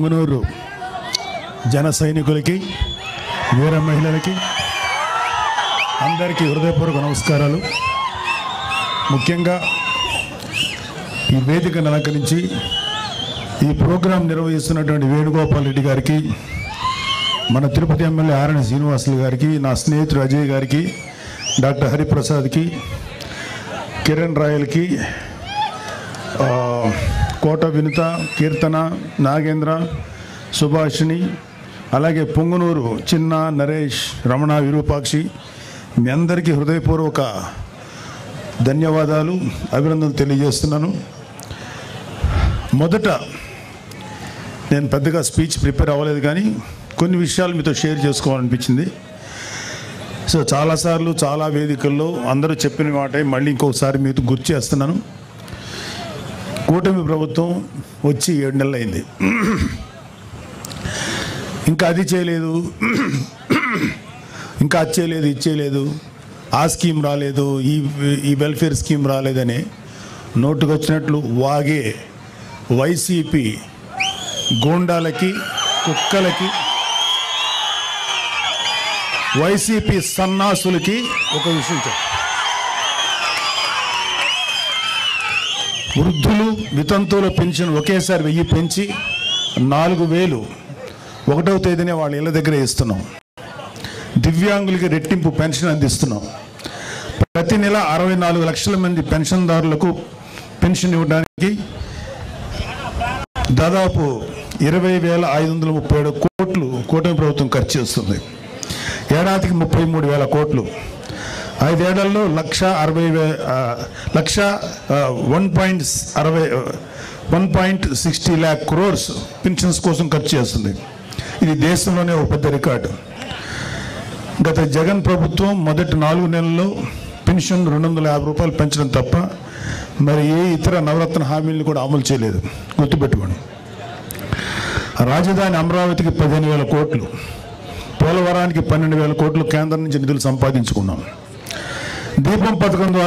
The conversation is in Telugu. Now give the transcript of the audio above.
పొంగునూరు జన సైనికులకి వీర మహిళలకి అందరికీ హృదయపూర్వక నమస్కారాలు. ముఖ్యంగా ఈ వేదికను అలంకరించి ఈ ప్రోగ్రాం నిర్వహిస్తున్నటువంటి వేణుగోపాల్ రెడ్డి గారికి, మన తిరుపతి ఎమ్మెల్యే ఆరణి శ్రీనివాసులు గారికి, నా స్నేహితుడు అజయ్ గారికి, డాక్టర్ హరిప్రసాద్కి, కిరణ్ రాయల్కి, కోట వినుత, కీర్తన, నాగేంద్ర, సుభాషిణి, అలాగే పొంగునూరు చిన్న, నరేష్, రమణ, విరూపాక్షి, మీ అందరికీ హృదయపూర్వక ధన్యవాదాలు, అభినందనలు తెలియజేస్తున్నాను. మొదట నేను పెద్దగా స్పీచ్ ప్రిపేర్ అవ్వలేదు, కానీ కొన్ని విషయాలు మీతో షేర్ చేసుకోవాలనిపించింది. సో చాలాసార్లు చాలా వేదికల్లో అందరూ చెప్పిన మాట మళ్ళీ ఇంకొకసారి మీతో గుర్తు చేస్తున్నాను. కూటమి ప్రభుత్వం వచ్చి 7 నెలలు అయింది. ఇంకా అది చేయలేదు, ఇంకా అది చేయలేదు, ఇది చేయలేదు, ఆ స్కీమ్ రాలేదు, ఈ వెల్ఫేర్ స్కీమ్ రాలేదని నోటుకు వచ్చినట్లు వాగే వైసీపీ గూండాలకి, కుక్కలకి, వైసీపీ సన్నాసులకి ఒక విషయం చెప్పు. వృద్ధులు, వితంతువుల పెన్షన్ ఒకేసారి 1000 పెంచి 4000 1వ తేదీనే వాళ్ళ ఇళ్ళ దగ్గర ఇస్తున్నాం. దివ్యాంగులకి రెట్టింపు పెన్షన్ అందిస్తున్నాం. ప్రతి నెల 64 లక్షల మంది పెన్షన్దారులకు పెన్షన్ ఇవ్వడానికి దాదాపు 20,537 కోట్లు కూటమి ప్రభుత్వం ఖర్చు చేస్తుంది. ఏడాదికి 33,000 కోట్లు. 5 ఏళ్లలో 1.60 lakh crores పెన్షన్స్ కోసం ఖర్చు చేస్తుంది. ఇది దేశంలోనే ఒక పెద్ద రికార్డు. గత జగన్ ప్రభుత్వం మొదటి 4 నెలల్లో పెన్షన్ 250 రూపాయలు పెంచడం తప్ప మరి ఏ ఇతర నవరత్న హామీలను కూడా అమలు చేయలేదు. గుర్తుపెట్టుకోండి. రాజధాని అమరావతికి 15,000 కోట్లు, పోలవరానికి 12,000 కోట్లు కేంద్రం నుంచి నిధులు సంపాదించుకున్నాం. దీపం పథకం ద్వారా